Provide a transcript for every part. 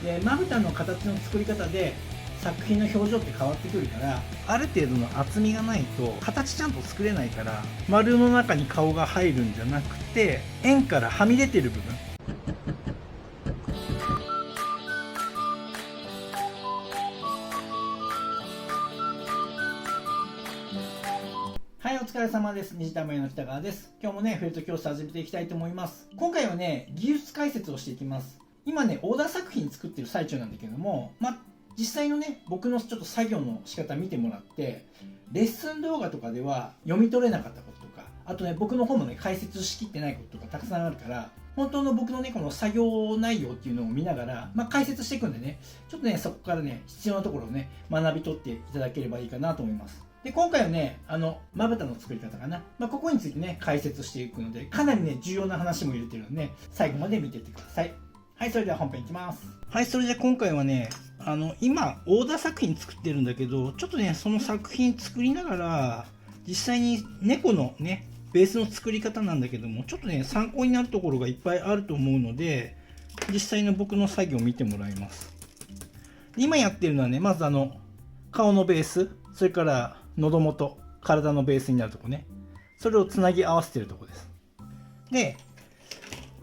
でまぶたの形の作り方で作品の表情って変わってくるから、ある程度の厚みがないと形ちゃんと作れないから、丸の中に顔が入るんじゃなくて円からはみ出てる部分、はい、お疲れ様です。虹たまりの北川です。今日もね、フェルト教室始めていきたいと思います。今回はね、技術解説をしていきます。今ね、オーダー作品作ってる最中なんだけども、実際のね、僕のちょっと作業の仕方見てもらって、レッスン動画とかでは読み取れなかったこととか、あとね、僕の方もね、解説しきってないこととかたくさんあるから、本当の僕のね、この作業内容っていうのを見ながら、解説していくんでね、ちょっとね、そこからね、必要なところをね、学び取っていただければいいかなと思います。で、今回はね、まぶたの作り方かな。ここについてね、解説していくので、かなりね、重要な話も入れてるので、ね、最後まで見ていってください。はい、それでは本編いきます。はい、それじゃあ今回はね、今、オーダー作品作ってるんだけど、ちょっとね、その作品作りながら、実際に猫のね、ベースの作り方なんだけども、ちょっとね、参考になるところがいっぱいあると思うので、実際の僕の作業を見てもらいます。今やってるのはね、まず顔のベース、それから喉元、体のベースになるとこね、それをつなぎ合わせてるとこです。で、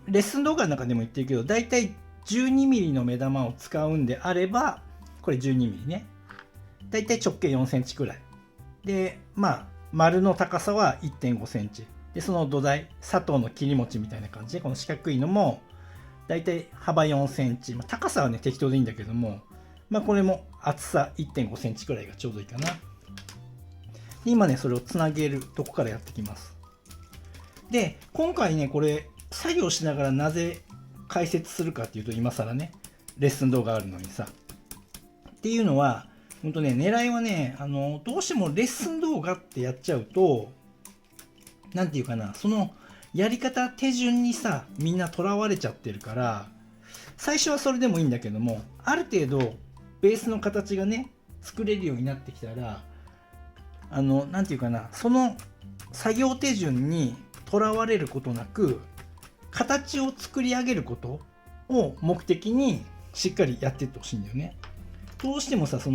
レッスン動画の中でも言ってるけど、だいたい 12mm の目玉を使うんであれば、これ 12mm ね。だいたい直径4センチくらい。で、丸の高さは 1.5 センチ。で、その土台、砂糖の切り餅みたいな感じで、この四角いのも、だいたい幅4センチ。高さはね、適当でいいんだけども、これも厚さ 1.5 センチくらいがちょうどいいかな。今ね、それをつなげるとこからやっていきます。で、今回ね、これ、作業しながらなぜ解説するかっていうと、今更ね、レッスン動画あるのにさ。っていうのは、ほんとね、狙いはね、どうしてもレッスン動画ってやっちゃうと、なんていうかな、そのやり方、手順にさ、みんなとらわれちゃってるから、最初はそれでもいいんだけども、ある程度、ベースの形がね、作れるようになってきたら、なんていうかな、その作業手順にとらわれることなく、形を作り上げることを目的にしっかりやっていってほしいんだよね。どうしてもさ、こ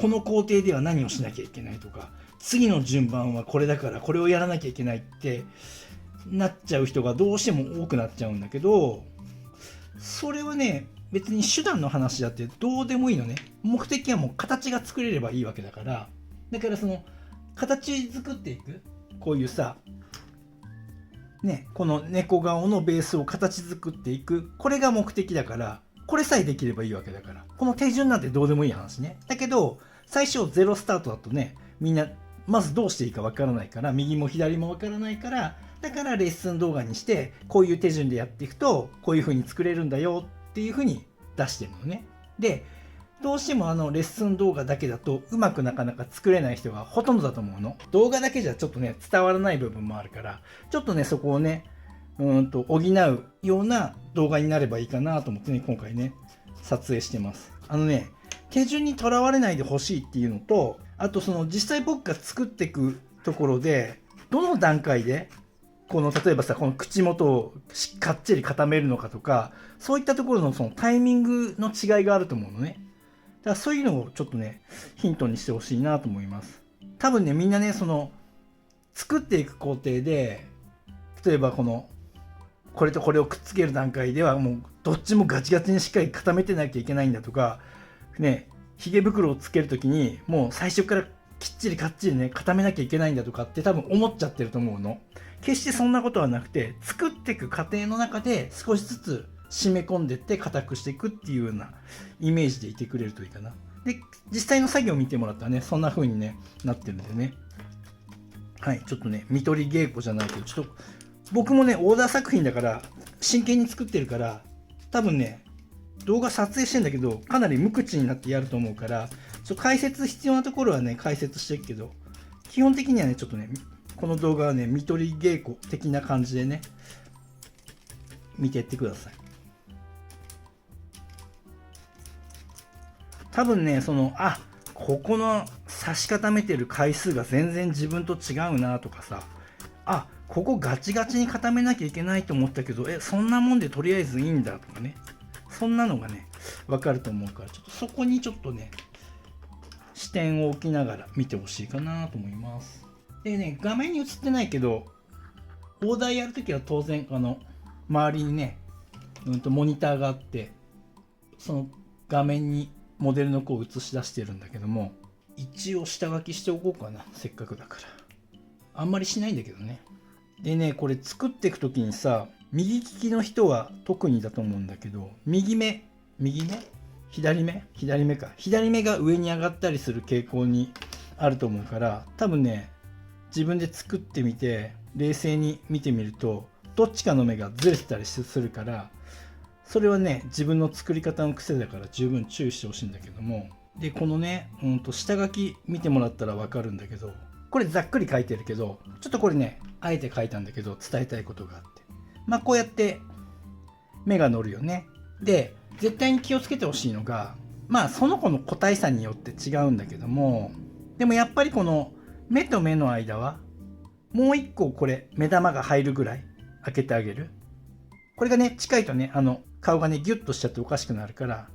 の工程では何をしなきゃいけないとか、次の順番はこれだからこれをやらなきゃいけないってなっちゃう人がどうしても多くなっちゃうんだけど、それはね、別に手段の話だってどうでもいいのね。目的はもう形が作れればいいわけだから、だからその形作っていく、こういうさ、ね、この猫顔のベースを形作っていく、これが目的だから、これさえできればいいわけだから、この手順なんてどうでもいい話ね。だけど、最初ゼロスタートだとね、みんなまずどうしていいかわからないから、右も左もわからないから、だからレッスン動画にして、こういう手順でやっていくと、こういう風に作れるんだよっていう風に出してるのね。で、どうしてもレッスン動画だけだとうまくなかなか作れない人がほとんどだと思うの。動画だけじゃちょっとね、伝わらない部分もあるから、ちょっとね、そこをね、補うような動画になればいいかなと思ってね、今回ね、撮影してます。手順にとらわれないでほしいっていうのと、あと実際僕が作っていくところで、どの段階で、例えばさ、この口元をかっちり固めるのかとか、そういったところのそのタイミングの違いがあると思うのね。だからそういうのをちょっとね、ヒントにしてほしいなと思います。多分ね、みんなね、作っていく工程で、例えばこれとこれをくっつける段階ではもうどっちもガチガチにしっかり固めてなきゃいけないんだとか、ね、ヒゲ袋をつけるときにもう最初からきっちりかっちりね、固めなきゃいけないんだとかって多分思っちゃってると思うの。決してそんなことはなくて、作っていく過程の中で少しずつ締め込んでって固くしていくっていうようなイメージでいてくれるといいかな。で、実際の作業を見てもらったらね、そんな風にね、なってるんでね。はい、ちょっとね、見取り稽古じゃないけど、ちょっと僕もね、オーダー作品だから、真剣に作ってるから、多分ね、動画撮影してんだけど、かなり無口になってやると思うから、解説必要なところはね、解説してるけど、基本的にはね、ちょっとね、この動画はね、見取り稽古的な感じでね、見ていってください。多分ね、ここの差し固めてる回数が全然自分と違うなとかさ、ここガチガチに固めなきゃいけないと思ったけど、そんなもんでとりあえずいいんだとかね、そんなのがね、分かると思うから、ちょっとそこにちょっとね視点を置きながら見てほしいかなと思います。でね、画面に映ってないけど、オーダーやるときは当然周りにね、モニターがあって、その画面にモデルの子を映し出してるんだけども、一応下書きしておこうかな、せっかくだから。あんまりしないんだけどね。でね、これ作っていくときにさ、右利きの人は特にだと思うんだけど、右目左目が上に上がったりする傾向にあると思うから、多分ね、自分で作ってみて冷静に見てみるとどっちかの目がずれてたりするから、それはね自分の作り方の癖だから十分注意してほしいんだけども。でこのね、下書き見てもらったら分かるんだけど、これざっくり書いてるけど、ちょっとこれねあえて書いたんだけど伝えたいことがあって、こうやって目が乗るよね。で絶対に気をつけてほしいのが、その子の個体差によって違うんだけども、でもやっぱりこの目と目の間はもう一個これ目玉が入るぐらい開けてあげる。これがね近いとね顔がねギュッとしちゃっておかしくなるから、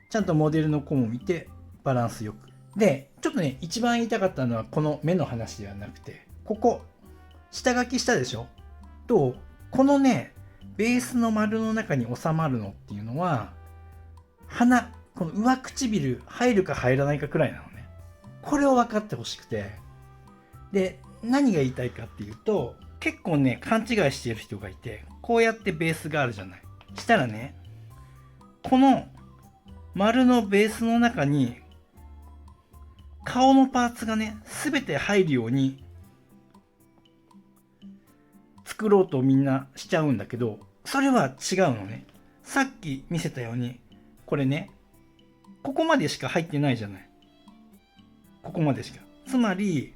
ちゃんとモデルの子も見てバランスよく。でちょっとね一番言いたかったのはこの目の話ではなくて、ここ下書きしたでしょ。とこのねベースの丸の中に収まるのっていうのは鼻、この上唇入るか入らないかくらいなのね。これを分かってほしくて、で何が言いたいかっていうと、結構ね勘違いしている人がいて、こうやってベースがあるじゃない。したらね、この丸のベースの中に顔のパーツがね全て入るように作ろうとみんなしちゃうんだけど、それは違うのね。さっき見せたようにこれね、ここまでしか入ってないじゃない。ここまでしか。つまり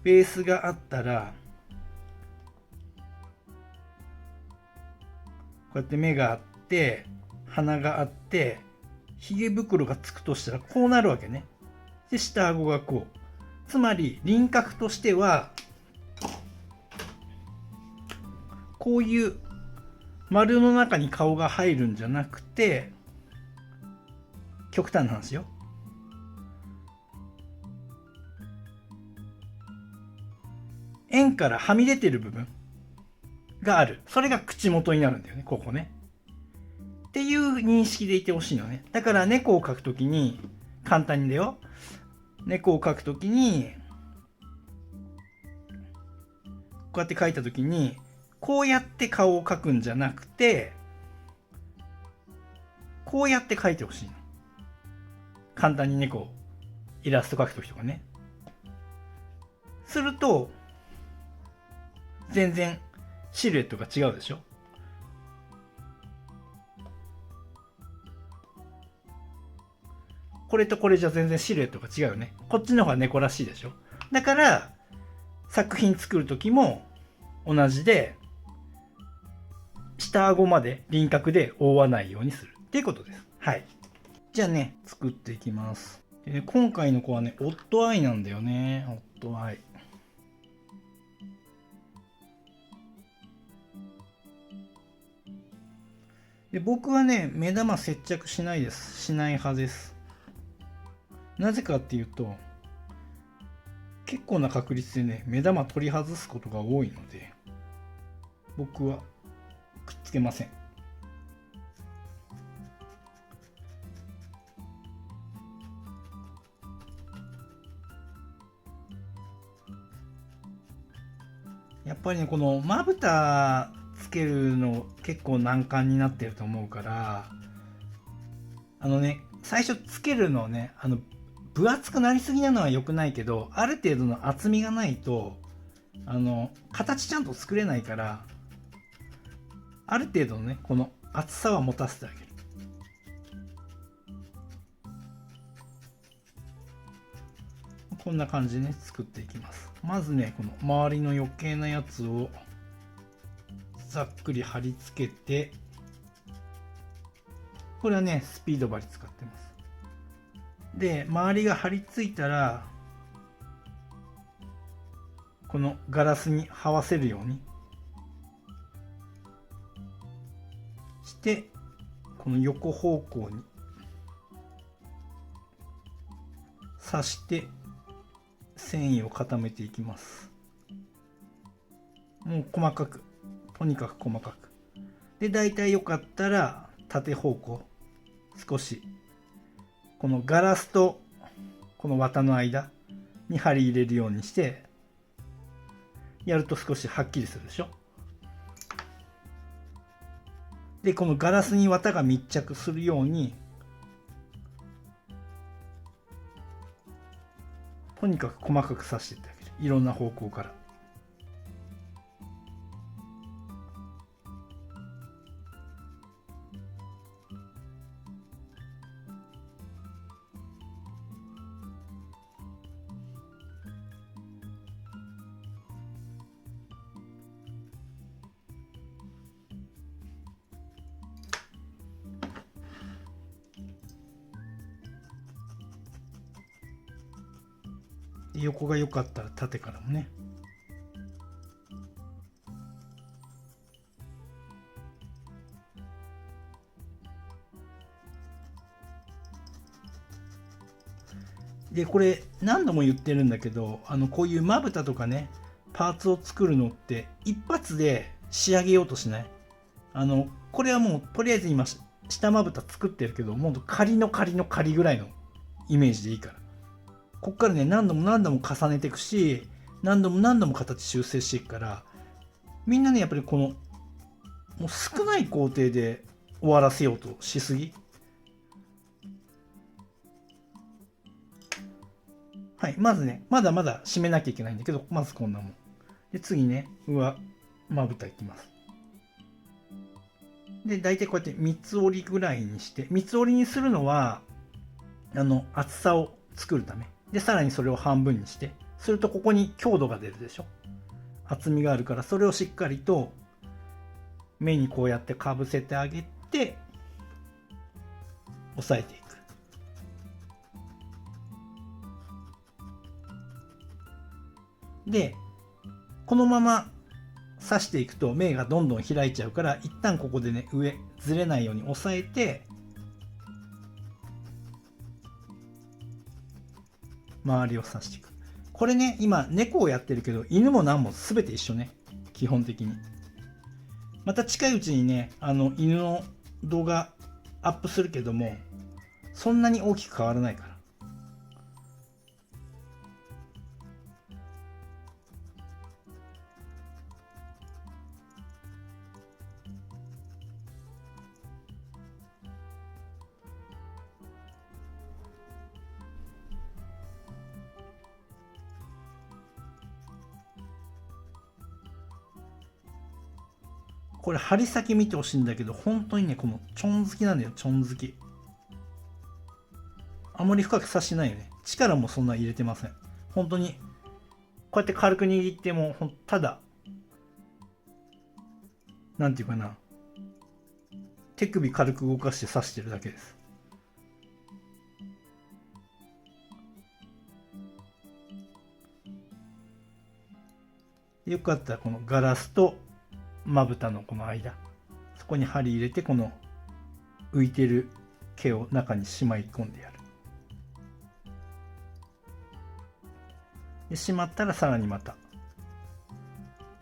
ベースがあったら、こうやって目があって鼻があってひげ袋がつくとしたらこうなるわけね。で下顎がこう。つまり輪郭としてはこういう丸の中に顔が入るんじゃなくて、極端な話よ、円からはみ出てる部分がある。それが口元になるんだよね、ここね。っていう認識でいてほしいのね。だから猫を描くときに、簡単にだよ。猫を描くときに、こうやって描いたときに、こうやって顔を描くんじゃなくて、こうやって描いてほしいの。簡単に猫イラスト描くときとかね。すると、全然シルエットが違うでしょ。これとこれじゃ全然シルエットが違うよね。こっちの方が猫らしいでしょ。だから作品作る時も同じで、下顎まで輪郭で覆わないようにするっていうことです。はい。じゃあね、作っていきます。でね、今回の子はね、オットアイなんだよね。オットアイ。で僕はね、目玉接着しないです。しない派です。なぜかっていうと、結構な確率でね、目玉取り外すことが多いので、僕はくっつけません。やっぱりね、このまぶたつけるの結構難関になってると思うから、最初つけるのね、分厚くなりすぎなのは良くないけど、ある程度の厚みがないと形ちゃんと作れないから、ある程度のねこの厚さは持たせてあげる。こんな感じでね作っていきます。まずねこの周りの余計なやつをざっくり貼り付けて、これはねスピード針使ってます。で周りが貼り付いたら、このガラスに這わせるようにして、ここの横方向に刺して繊維を固めていきます。もう細かく、とにかく細かく。で、大体よかったら縦方向、少しこのガラスとこの綿の間に針入れるようにしてやると少しはっきりするでしょ。で、このガラスに綿が密着するようにとにかく細かく刺していってあげる。いろんな方向から。横が良かったら縦からもね。で、これ何度も言ってるんだけど、こういうまぶたとかね、パーツを作るのって一発で仕上げようとしない。これはもうとりあえず今下まぶた作ってるけど、もう仮の仮の仮ぐらいのイメージでいいから。こっからね、何度も何度も重ねていくし、何度も何度も形修正していくから、みんなね、やっぱりこのもう少ない工程で終わらせようとしすぎ。はい、まずね、まだまだ締めなきゃいけないんだけど、まずこんなもん。で、次ね、上まぶたいきます。で、大体こうやって三つ折りぐらいにして、三つ折りにするのは厚さを作るため。で、さらにそれを半分にして、するとここに強度が出るでしょ。厚みがあるから、それをしっかりと目にこうやってかぶせてあげて、押さえていく。で、このまま刺していくと目がどんどん開いちゃうから、一旦ここでね、上ずれないように押さえて、周りを刺していく。これね、今猫をやってるけど、犬も何も全て一緒ね、基本的に。また近いうちにね、犬の動画アップするけども、そんなに大きく変わらないから。これ針先見てほしいんだけど、本当にね、このちょんづきなんだよ、ちょんづき。あまり深く刺してないよね。力もそんな入れてません。本当に、こうやって軽く握っても、ただ、なんていうかな、手首軽く動かして刺してるだけです。よかったらこのガラスとまぶたのこの間、そこに針入れて、この浮いてる毛を中にしまい込んでやる。で、しまったらさらにまた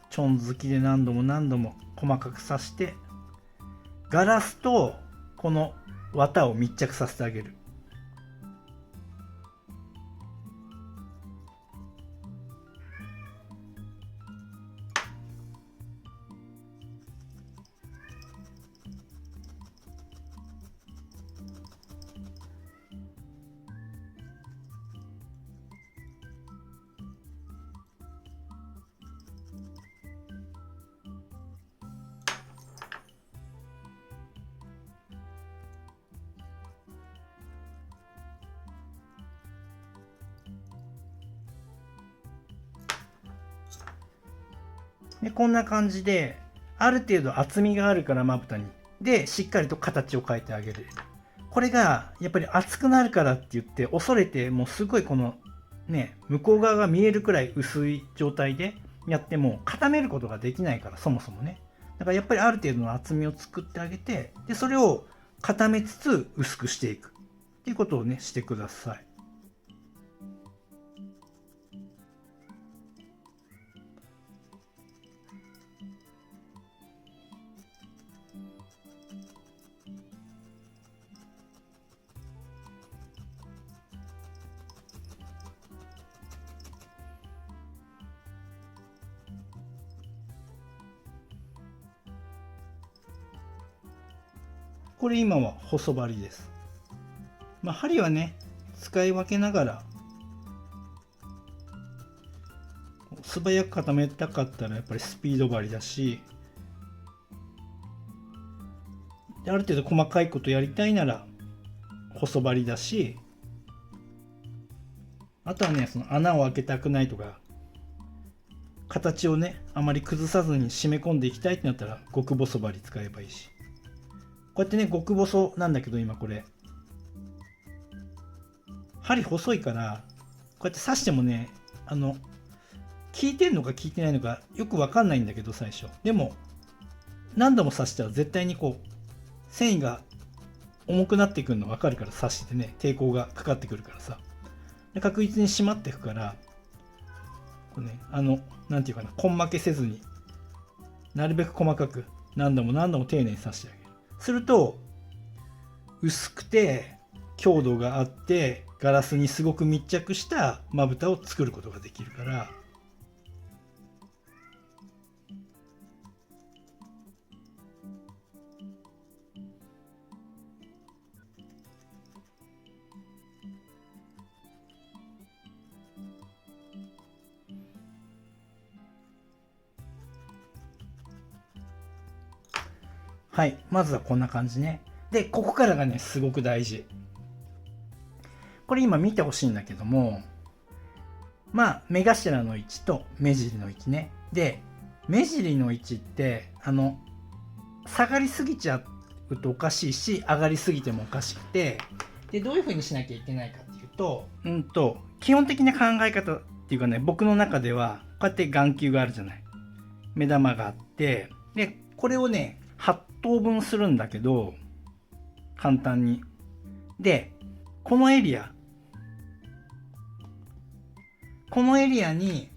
ちょんづきで何度も何度も細かく刺して、ガラスとこの綿を密着させてあげる。で、こんな感じで、ある程度厚みがあるからまぶたに。で、しっかりと形を変えてあげる。これが、やっぱり厚くなるからって言って、恐れて、もうすごいこの、ね、向こう側が見えるくらい薄い状態でやっても、固めることができないから、そもそもね。だからやっぱりある程度の厚みを作ってあげて、で、それを固めつつ薄くしていくっていうことをねしてください。これ今は細針です。針はね使い分けながら、素早く固めたかったらやっぱりスピード針だし、ある程度細かいことやりたいなら細針だし、あとはねその穴を開けたくないとか、形をねあまり崩さずに締め込んでいきたいってなったら極細針使えばいいし、こうやってね極細なんだけど、今これ針細いからこうやって刺してもね効いてるのか効いてないのかよく分かんないんだけど、最初でも何度も刺したら絶対にこう繊維が重くなってくるの分かるから、刺してね抵抗がかかってくるからさ、で確実に締まっていくから、こうねなんていうかな、根負けせずになるべく細かく何度も何度も丁寧に刺してあげる。すると薄くて強度があってガラスにすごく密着したまぶたを作ることができるから、はい、まずはこんな感じね。で、ここからがね、すごく大事。これ今見てほしいんだけども、目頭の位置と目尻の位置ね。で、目尻の位置って、下がりすぎちゃうとおかしいし、上がりすぎてもおかしくて、で、どういう風にしなきゃいけないかっていうと、基本的な考え方っていうかね、僕の中では、こうやって眼球があるじゃない。目玉があって、で、これをね、8等分するんだけど、簡単に。で、このエリアに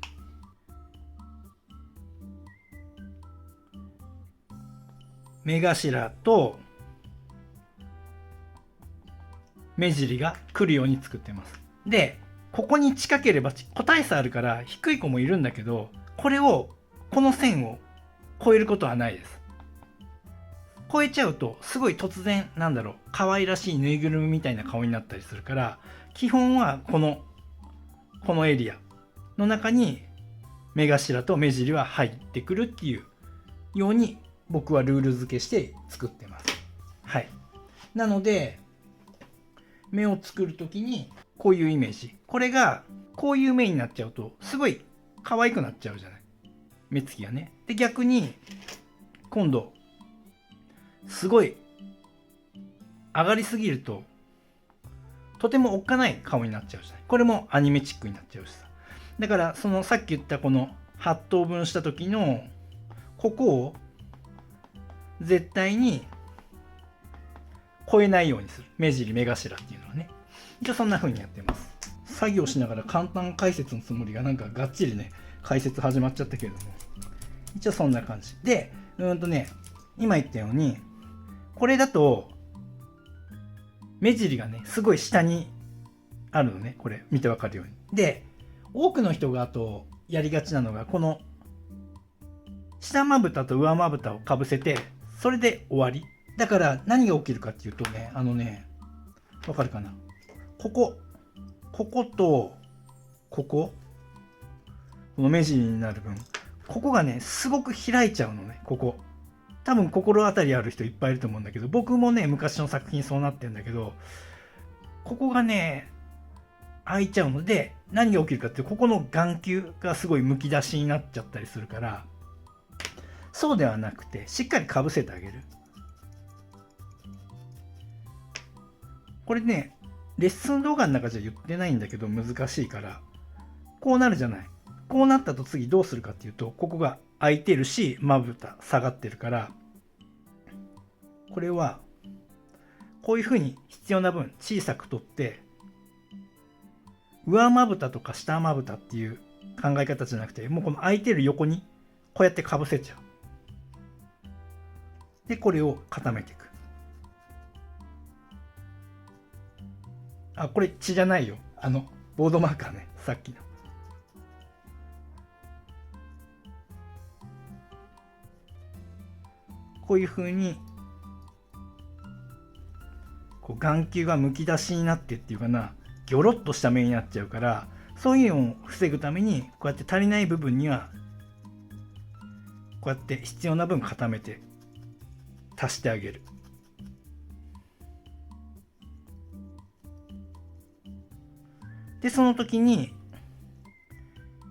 目頭と目尻が来るように作ってます。で、ここに近ければ個体差あるから低い子もいるんだけど、この線を越えることはないです。超えちゃうとすごい突然可愛らしいぬいぐるみみたいな顔になったりするから、基本はこのエリアの中に目頭と目尻は入ってくるっていうように僕はルール付けして作ってます。はい。なので目を作るときにこういうイメージ、これがこういう目になっちゃうとすごい可愛くなっちゃうじゃない、目つきがね。で、逆に今度すごい上がりすぎるととてもおっかない顔になっちゃうじゃない。これもアニメチックになっちゃうしさ。だからさっき言ったこの8等分した時のここを絶対に超えないようにする。目尻目頭っていうのはね。一応そんな風にやってます。作業しながら簡単解説のつもりががっちりね解説始まっちゃったけれども、一応そんな感じで、今言ったようにこれだと目尻がねすごい下にあるのね。これ見てわかるように。で、多くの人があとやりがちなのが、この下まぶたと上まぶたをかぶせてそれで終わりだから、何が起きるかっていうとね、わかるかな、こことこの目尻になる分、ここがねすごく開いちゃうのね。多分心当たりある人いっぱいいると思うんだけど、僕もね昔の作品そうなってんだけど、ここがね開いちゃうので、何が起きるかっていうと、ここの眼球がすごいむき出しになっちゃったりするから、そうではなくてしっかりかぶせてあげる。これねレッスン動画の中じゃ言ってないんだけど難しいから、こうなるじゃない。こうなったと次どうするかっていうと、ここが開いてるしまぶた下がってるから、これはこういうふうに必要な分小さく取って、上まぶたとか下まぶたっていう考え方じゃなくて、もうこの空いてる横にこうやってかぶせちゃう。で、これを固めていく。あ、これ血じゃないよ。ボードマーカーね、さっきの。こういう風に、こう眼球がむき出しになってっていうかな、ギョロッとした目になっちゃうから、そういうのを防ぐために、こうやって足りない部分には、こうやって必要な分固めて足してあげる。で、その時に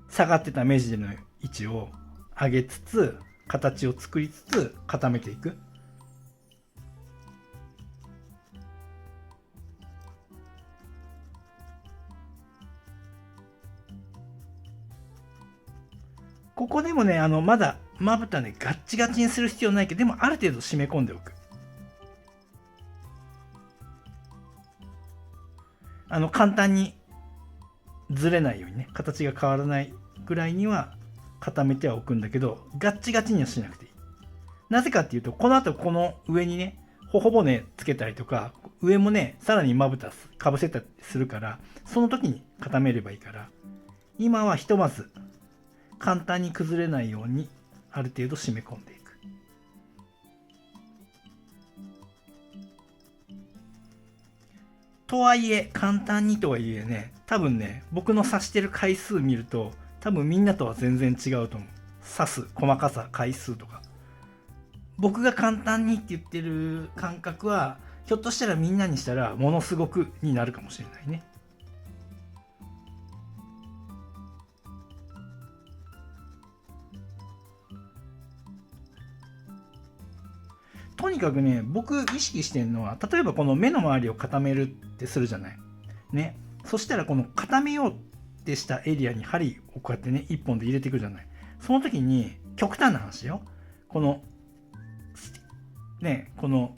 下がってた目尻の位置を上げつつ、形を作りつつ固めていく。ここでもね、まだまぶたね、ガッチガチにする必要ないけど、でもある程度締め込んでおく。簡単にずれないようにね、形が変わらないぐらいには固めてはおくんだけど、ガッチガチにはしなくていい。なぜかっていうと、この後この上にね、頬骨つけたりとか、上もね、さらにまぶたかぶせたりするから、その時に固めればいいから、今はひとまず簡単に崩れないようにある程度締め込んでいく。とはいえ、簡単にとはいえね、多分ね、僕の刺してる回数見ると、多分みんなとは全然違うと思う。刺す細かさ、回数とか。僕が簡単にって言ってる感覚は、ひょっとしたらみんなにしたらものすごくになるかもしれないね。とにかくね、僕意識してるのは、例えばこの目の周りを固めるってするじゃない。ね。そしたらこの固めようってしたエリアに針をこうやってね、一本で入れていくじゃない。その時に、極端な話よ。この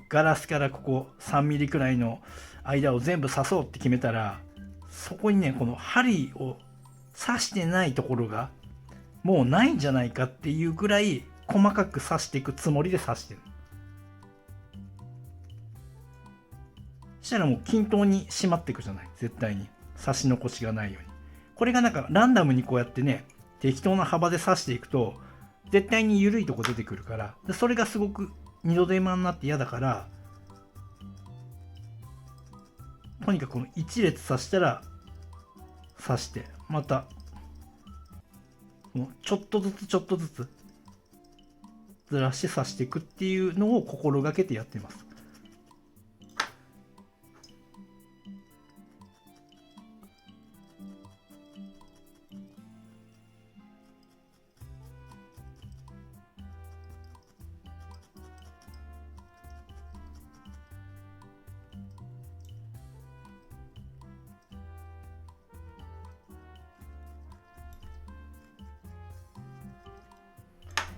ガラスからここ3ミリくらいの間を全部刺そうって決めたら、そこにね、この針を刺してないところがもうないんじゃないかっていうぐらい細かく刺していくつもりで刺してる。そしたらもう均等に締まっていくじゃない。絶対に。刺し残しがないように。これがなんかランダムにこうやってね、適当な幅で刺していくと、絶対に緩いとこ出てくるから、それがすごく二度手間になって嫌だから、とにかくこの一列刺したら刺して、またちょっとずつちょっとずつずらして刺していくっていうのを心がけてやってます。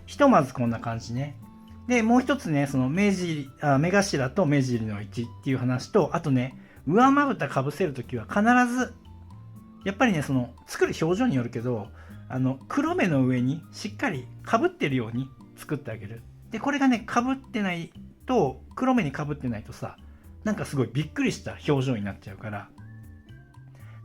ひとまずこんな感じね。で、もう一つね、その目頭と目尻の位置っていう話と、あとね、上まぶたかぶせるときは必ず、やっぱりね、その作る表情によるけど、黒目の上にしっかりかぶってるように作ってあげる。で、これがね、かぶってないと、黒目にかぶってないとさ、なんかすごいびっくりした表情になっちゃうから、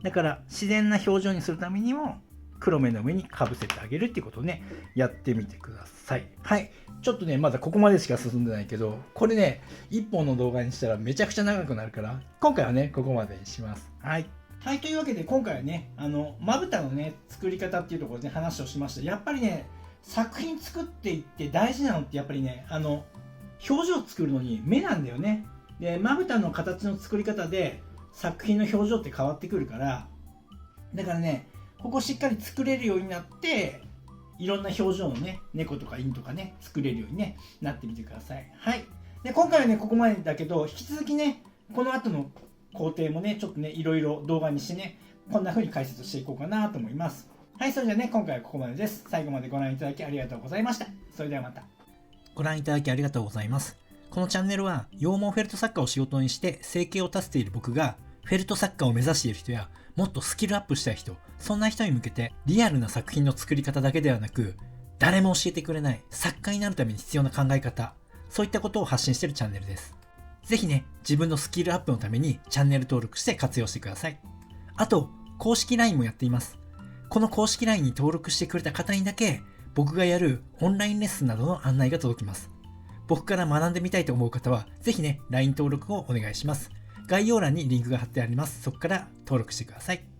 だから自然な表情にするためにも、黒目の上にかぶせてあげるっていうことをね、やってみてください。はい。ちょっとね、まだここまでしか進んでないけど、これね、1本の動画にしたらめちゃくちゃ長くなるから、今回はね、ここまでにします。はい。はい、というわけで今回はね、まぶたのね、作り方っていうところで、ね、話をしました。やっぱりね、作品作っていって大事なのってやっぱりね、表情を作るのに目なんだよね。で、まぶたの形の作り方で作品の表情って変わってくるから、だからね、ここしっかり作れるようになって、いろんな表情のね、猫とか犬とかね、作れるように、ね、なってみてください。はい。で、今回はね、ここまでだけど、引き続きね、この後の工程もね、ちょっとね、いろいろ動画にしてね、こんな風に解説していこうかなと思います。はい、それじゃあね、今回はここまでです。最後までご覧いただきありがとうございました。それではまた。ご覧いただきありがとうございます。このチャンネルは羊毛フェルト作家を仕事にして生計を立てている僕が、フェルト作家を目指している人やもっとスキルアップしたい人、そんな人に向けてリアルな作品の作り方だけではなく、誰も教えてくれない作家になるために必要な考え方、そういったことを発信しているチャンネルです。ぜひね、自分のスキルアップのためにチャンネル登録して活用してください。あと、公式 LINE もやっています。この公式 LINE に登録してくれた方にだけ、僕がやるオンラインレッスンなどの案内が届きます。僕から学んでみたいと思う方は、ぜひね、LINE 登録をお願いします。概要欄にリンクが貼ってあります。そこから登録してください。